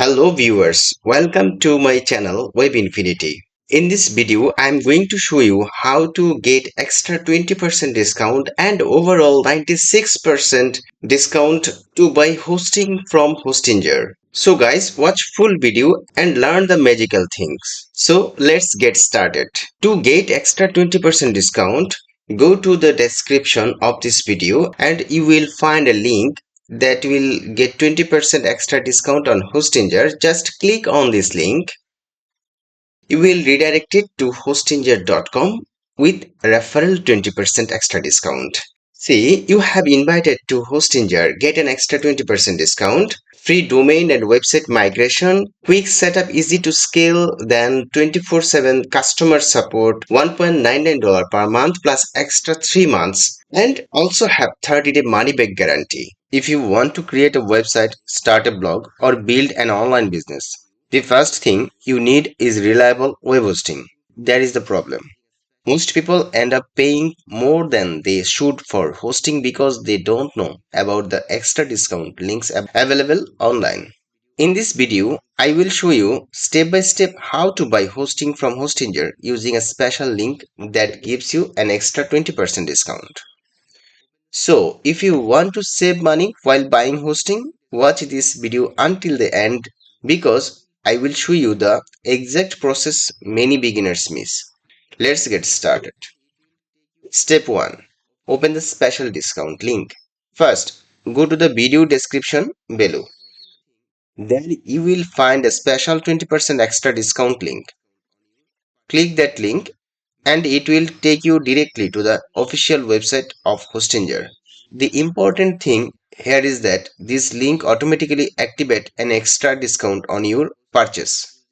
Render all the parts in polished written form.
Hello viewers, welcome to my channel Web Infinity. In this video, I am going to show you how to get extra 20% discount and overall 96% discount to buy hosting from Hostinger. So guys, watch full video and learn the magical things. So let's get started. To get extra 20% discount, go to the description of this video and you will find a link that will get 20% extra discount on Hostinger. Just click on this link. You will redirect it to hostinger.com with referral 20% extra discount. See, you have invited to Hostinger, get an extra 20% discount, free domain and website migration, quick setup, easy to scale, then 24/7 customer support, $1.99 per month plus extra 3 months, and also have 30-day money back guarantee. If you want to create a website, start a blog, or build an online business, the first thing you need is reliable web hosting. That is the problem. Most people end up paying more than they should for hosting because they don't know about the extra discount links available online. In this video, I will show you step by step how to buy hosting from Hostinger using a special link that gives you an extra 20% discount. So, if you want to save money while buying hosting, watch this video until the end because I will show you the exact process many beginners miss. Let's get started. Step 1. Open the special discount link. First, go to the video description below. There you will find a special 20% extra discount link. Click that link and it will take you directly to the official website of Hostinger. The important thing here is that this link automatically activates an extra discount on your purchase.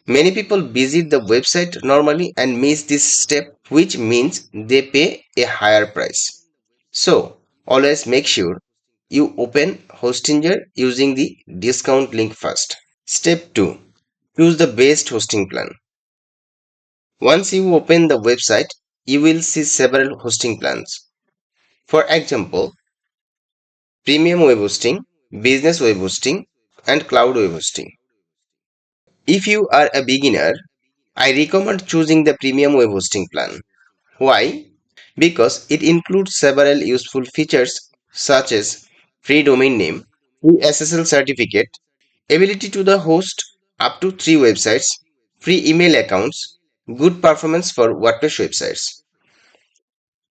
Many people visit the website normally and miss this step, which means they pay a higher price. So, always make sure you open Hostinger using the discount link first. Step 2. Choose the best hosting plan. Once you open the website, you will see several hosting plans. For example, premium web hosting, business web hosting, and cloud web hosting. If you are a beginner, I recommend choosing the premium web hosting plan. Why? Because it includes several useful features such as free domain name, free SSL certificate, ability to the host up to 3 websites, free email accounts, good performance for WordPress websites.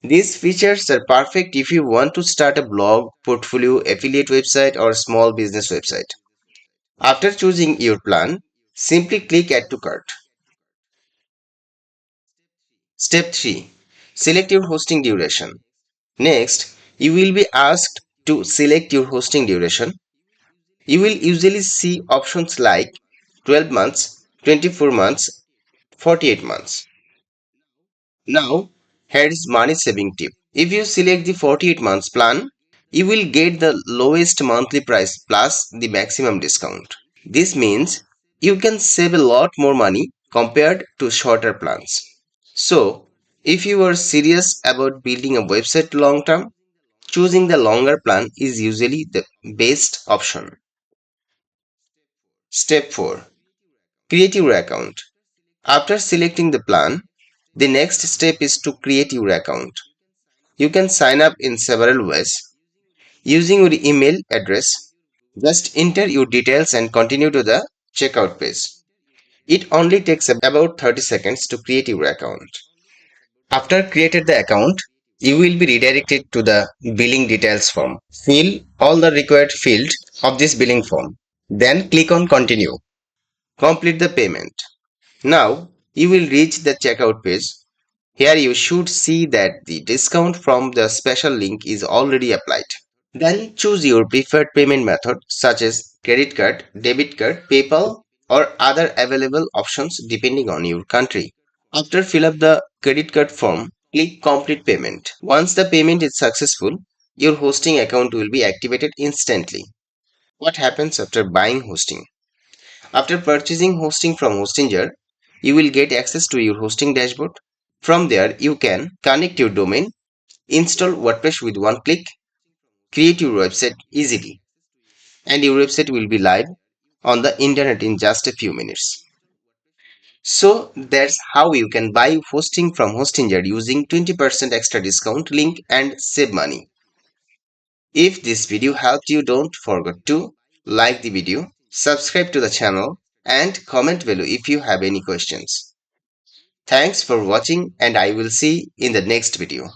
These features are perfect if you want to start a blog, portfolio, affiliate website, or small business website. After choosing your plan, simply click Add to Cart. Step 3. Select your hosting duration. Next, you will be asked to select your hosting duration. You will usually see options like 12 months, 24 months, 48 months. Now, here is money saving tip. If you select the 48 months plan, you will get the lowest monthly price plus the maximum discount. This means you can save a lot more money compared to shorter plans. So, if you are serious about building a website long term, choosing the longer plan is usually the best option. Step 4. Create your account. After selecting the plan, the next step is to create your account. You can sign up in several ways. Using your email address, just enter your details and continue to the checkout page. It only takes about 30 seconds to create your account. After created the account, you will be redirected to the billing details form. Fill all the required fields of this billing form. Then click on continue. Complete the payment. Now you will reach the checkout page. Here you should see that the discount from the special link is already applied. Then choose your preferred payment method such as credit card, debit card, PayPal, or other available options depending on your country. After fill up the credit card form, click complete payment. Once the payment is successful, your hosting account will be activated instantly. What happens after buying hosting? After purchasing hosting from Hostinger, you will get access to your hosting dashboard. From there, you can connect your domain, install WordPress with one click, create your website easily, and your website will be live on the internet in just a few minutes. So that's how you can buy hosting from Hostinger using 20% extra discount link and save money. If this video helped you, don't forget to like the video, subscribe to the channel and comment below if you have any questions. Thanks for watching and I will see in the next video.